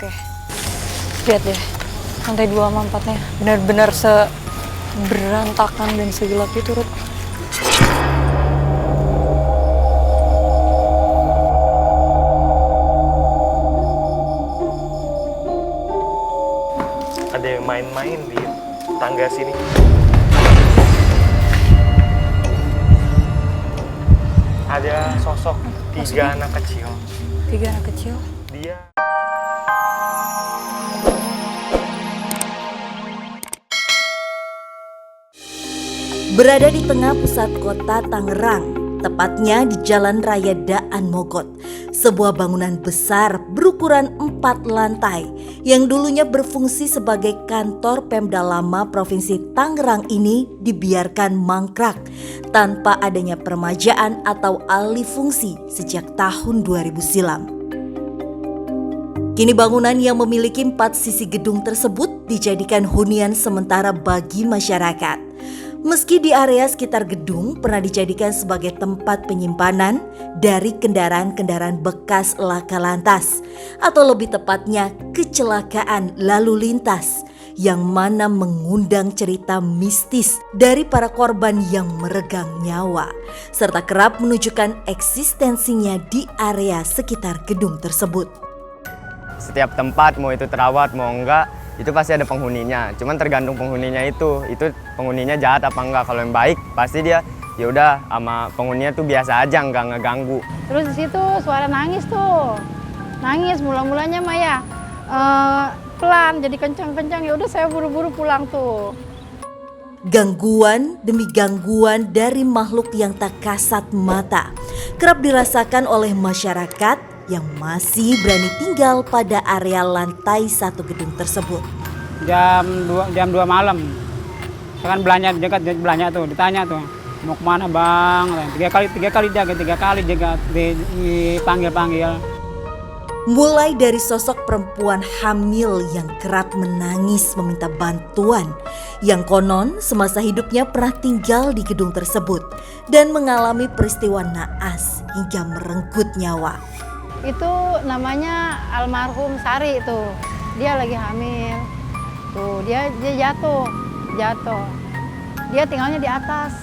Oke, lihat deh, lantai 2 sama 4-nya benar-benar seberantakan dan segelap itu, Rut. Ada yang main-main di tangga sini. Ada sosok tiga anak kecil. 3 anak kecil. Dia Berada di tengah pusat kota Tangerang, tepatnya di Jalan Raya Daan Mogot, sebuah bangunan besar berukuran 4 lantai yang dulunya berfungsi sebagai kantor Pemda Lama Provinsi Tangerang ini dibiarkan mangkrak tanpa adanya peremajaan atau alih fungsi sejak tahun 2000 silam. Kini bangunan yang memiliki 4 sisi gedung tersebut dijadikan hunian sementara bagi masyarakat. Meski di area sekitar gedung pernah dijadikan sebagai tempat penyimpanan dari kendaraan-kendaraan bekas laka lantas atau lebih tepatnya kecelakaan lalu lintas yang mana mengundang cerita mistis dari para korban yang meregang nyawa serta kerap menunjukkan eksistensinya di area sekitar gedung tersebut. Setiap tempat mau itu terawat mau enggak itu pasti ada penghuninya. Cuman tergantung penghuninya itu penghuninya jahat apa enggak. Kalau yang baik pasti dia ya udah sama penghuninya tuh biasa aja, enggak ngeganggu. Terus di situ suara nangis tuh. Nangis mulanya mah ya pelan jadi kencang-kencang, ya udah saya buru-buru pulang tuh. Gangguan demi gangguan dari makhluk yang tak kasat mata kerap dirasakan oleh masyarakat yang masih berani tinggal pada area lantai 1 gedung tersebut. Jam 2 malam, saya kan belanja tuh, ditanya tuh, mau kemana bang? Tiga kali jaga dipanggil. Mulai dari sosok perempuan hamil yang kerap menangis meminta bantuan, yang konon semasa hidupnya pernah tinggal di gedung tersebut dan mengalami peristiwa naas hingga merenggut nyawa. Itu namanya almarhum Sari itu. Dia lagi hamil. Tuh, dia jatuh. Dia tinggalnya di atas.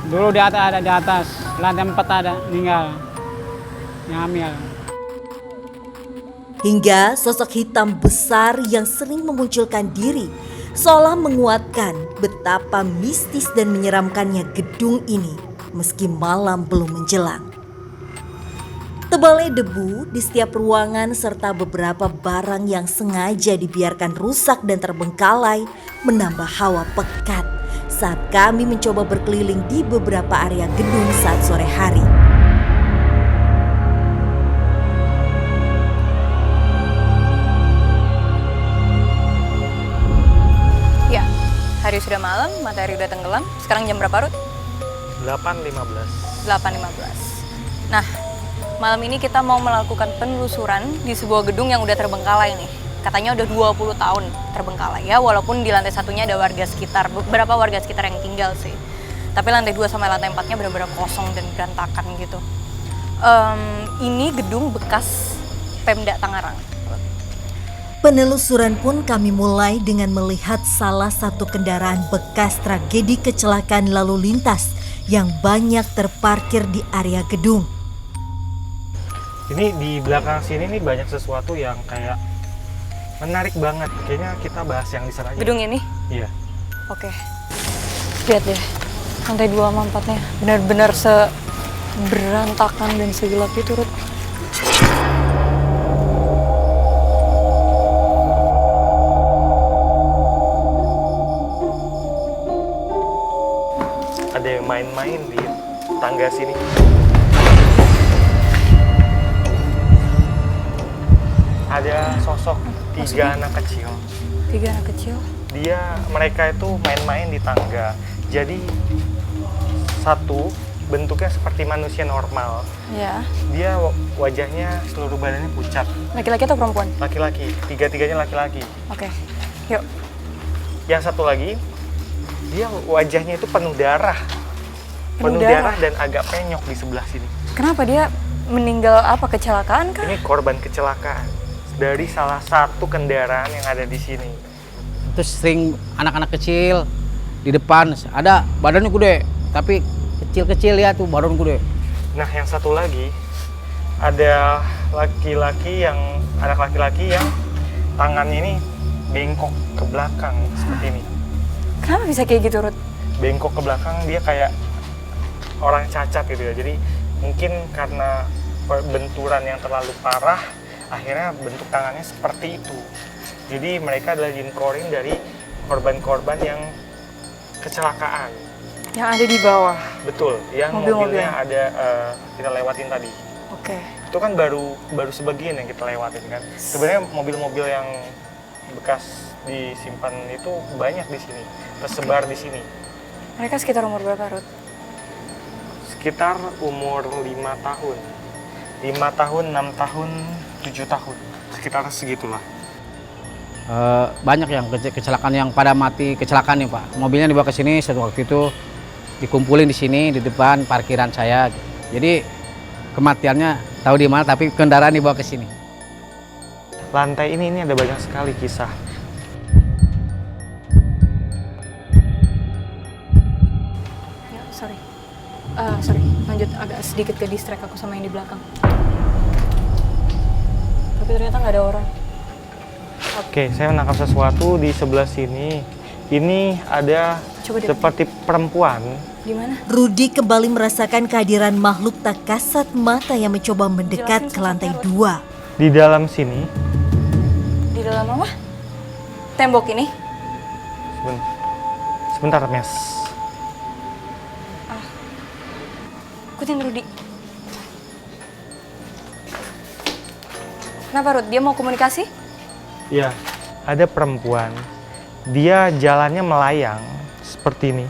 Dulu di atas, lantai 4 ada meninggal, yang hamil. Hingga sosok hitam besar yang sering memunculkan diri seolah menguatkan betapa mistis dan menyeramkannya gedung ini meski malam belum menjelang. Tebalnya debu di setiap ruangan serta beberapa barang yang sengaja dibiarkan rusak dan terbengkalai menambah hawa pekat saat kami mencoba berkeliling di beberapa area gedung saat sore hari. Ya, hari sudah malam, matahari udah tenggelam. Sekarang jam berapa, Rut? 8.15. 8.15. Nah, malam ini kita mau melakukan penelusuran di sebuah gedung yang udah terbengkalai nih. Katanya udah 20 tahun terbengkalai ya, walaupun di lantai 1-nya ada warga sekitar, beberapa warga sekitar yang tinggal sih. Tapi lantai 2 sampai lantai 4-nya benar-benar kosong dan berantakan gitu. Ini gedung bekas Pemda Tangerang. Penelusuran pun kami mulai dengan melihat salah satu kendaraan bekas tragedi kecelakaan lalu lintas yang banyak terparkir di area gedung. Ini di belakang sini nih banyak sesuatu yang kayak menarik banget. Kayaknya kita bahas yang di sana aja. Gedung ini? Iya. Oke. Lihat deh, lantai 2 sama 4-nya benar-benar seberantakan dan segelap itu, Rut. Ada yang main-main di tangga sini. Ada sosok tiga anak kecil. 3 anak kecil? Mereka itu main-main di tangga. Jadi satu bentuknya seperti manusia normal. Ya. Dia wajahnya seluruh badannya pucat. Laki-laki atau perempuan? Laki-laki, tiga-tiganya laki-laki. Oke, yuk. Yang satu lagi, dia wajahnya itu penuh darah. Penuh darah darah dan agak penyok di sebelah sini. Kenapa dia meninggal apa, kecelakaan kah? Ini korban kecelakaan. dari salah satu kendaraan yang ada di sini. Terus sering anak-anak kecil di depan, ada badannya gede, tapi kecil-kecil ya tuh badan gede. Nah, yang satu lagi ada anak laki-laki yang tangannya ini bengkok ke belakang seperti ini. Kenapa bisa kayak gitu, Ruth? Bengkok ke belakang, dia kayak orang cacat gitu ya. Jadi mungkin karena benturan yang terlalu parah, akhirnya bentuk tangannya seperti itu. Jadi mereka adalah jinkoring dari korban-korban yang kecelakaan. Yang ada di bawah. Betul, yang mobilnya ada kita lewatin tadi. Oke. Itu kan baru sebagian yang kita lewatin kan. Sebenarnya mobil-mobil yang bekas disimpan itu banyak di sini, tersebar di sini. Mereka sekitar umur berapa, Ruth? Sekitar umur 5 tahun. 5 tahun, 6 tahun, 7 tahun. Sekitar segitulah. Banyak yang kecelakaan yang pada mati kecelakaan nih Pak. Mobilnya dibawa ke sini, satu waktu itu dikumpulin di sini di depan parkiran saya. Jadi kematiannya tahu di mana, tapi kendaraan dibawa ke sini. Lantai ini ada banyak sekali kisah. Ya, sorry, lanjut, agak sedikit ke distract aku sama yang di belakang. Tapi ternyata nggak ada orang. Oke, saya menangkap sesuatu di sebelah sini. Ini ada Coba deh. seperti perempuan. Di mana? Rudi kembali merasakan kehadiran makhluk tak kasat mata yang mencoba mendekat Jelasin ke lantai sosoknya, 2. Di dalam sini. Di dalam apa? Tembok ini? Sebentar, Mes. Ikutin Rudi. Kenapa, Ruth? Dia mau komunikasi? Iya, ada perempuan. Dia jalannya melayang seperti ini.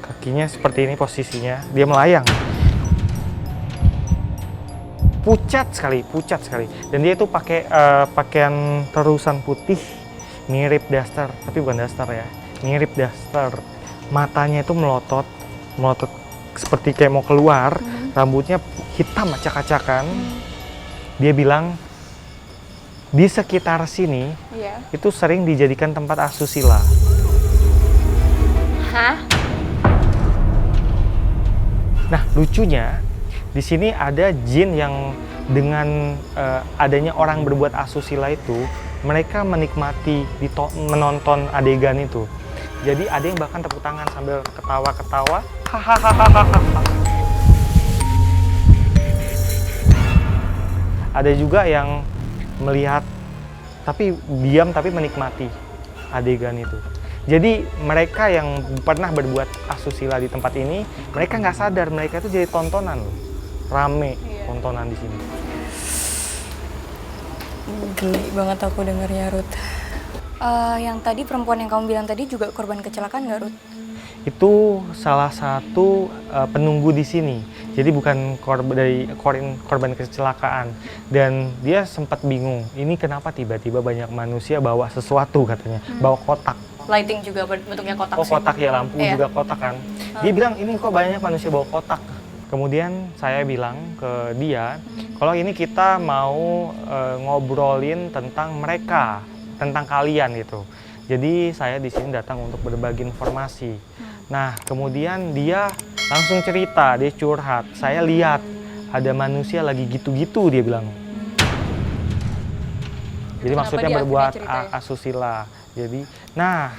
Kakinya seperti ini posisinya. Dia melayang. Pucat sekali. Dan dia itu pakai pakaian terusan putih mirip daster, tapi bukan daster ya. Mirip daster. Matanya itu melotot seperti kayak mau keluar. Rambutnya hitam acak-acakan. Dia bilang di sekitar sini itu sering dijadikan tempat asusila. Hah? Nah, lucunya di sini ada jin yang dengan adanya orang berbuat asusila itu, mereka menikmati menonton adegan itu. Jadi ada yang bahkan tepuk tangan sambil ketawa-ketawa. Hahaha. Ada juga yang melihat tapi diam tapi menikmati adegan itu. Jadi mereka yang pernah berbuat asusila di tempat ini, mereka nggak sadar mereka itu jadi tontonan loh. Rame tontonan di sini. Geli banget aku dengarnya, Ruth. Yang tadi perempuan yang kamu bilang tadi juga korban kecelakaan nggak, Ruth? Itu salah satu penunggu di sini. Jadi bukan korban kecelakaan. Dan dia sempat bingung, ini kenapa tiba-tiba banyak manusia bawa sesuatu katanya, bawa kotak. Lighting juga bentuknya kotak. Oh, sih. kotak ya, lampu juga kotak kan. Dia bilang, ini kok banyak manusia bawa kotak. Kemudian saya bilang ke dia, kalau ini kita mau ngobrolin tentang mereka, tentang kalian gitu. Jadi saya di sini datang untuk berbagi informasi. Nah, kemudian dia langsung cerita, dia curhat. Saya lihat ada manusia lagi gitu-gitu, dia bilang. Jadi Kenapa maksudnya dia berbuat akhirnya cerita ya? asusila. Jadi, nah,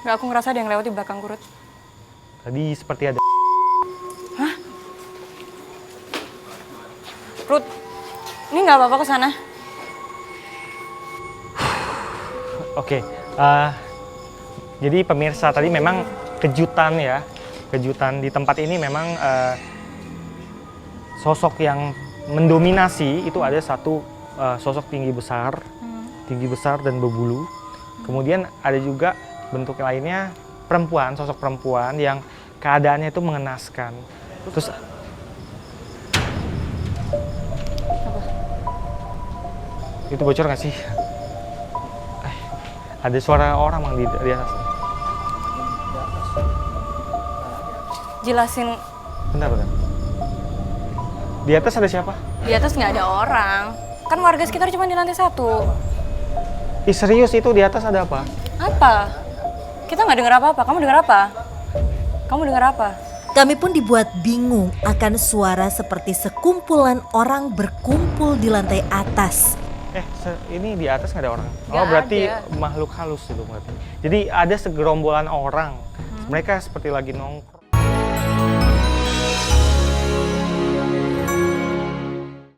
Nggak, aku ngerasa ada yang lewat di belakang Ruth. tadi seperti ada. Ruth, ini nggak apa-apa ke sana. Oke, jadi pemirsa tadi memang kejutan ya, kejutan di tempat ini memang sosok yang mendominasi itu ada satu sosok tinggi besar dan berbulu. Kemudian ada juga bentuk lainnya perempuan, sosok perempuan yang keadaannya itu mengenaskan. Terus itu bocor nggak sih? Ada suara orang Bang, di atas. Jelasin. Bentar. Di atas ada siapa? Di atas nggak ada orang. Kan warga sekitar cuma di lantai 1. Ih serius itu di atas ada apa? Apa? Kita nggak dengar apa-apa. Kamu dengar apa? Kamu dengar apa? Kami pun dibuat bingung akan suara seperti sekumpulan orang berkumpul di lantai atas. Ini di atas nggak ada orang? Nggak Oh berarti ada. makhluk halus itu berarti. Jadi ada segerombolan orang. Mereka seperti lagi nongkrong.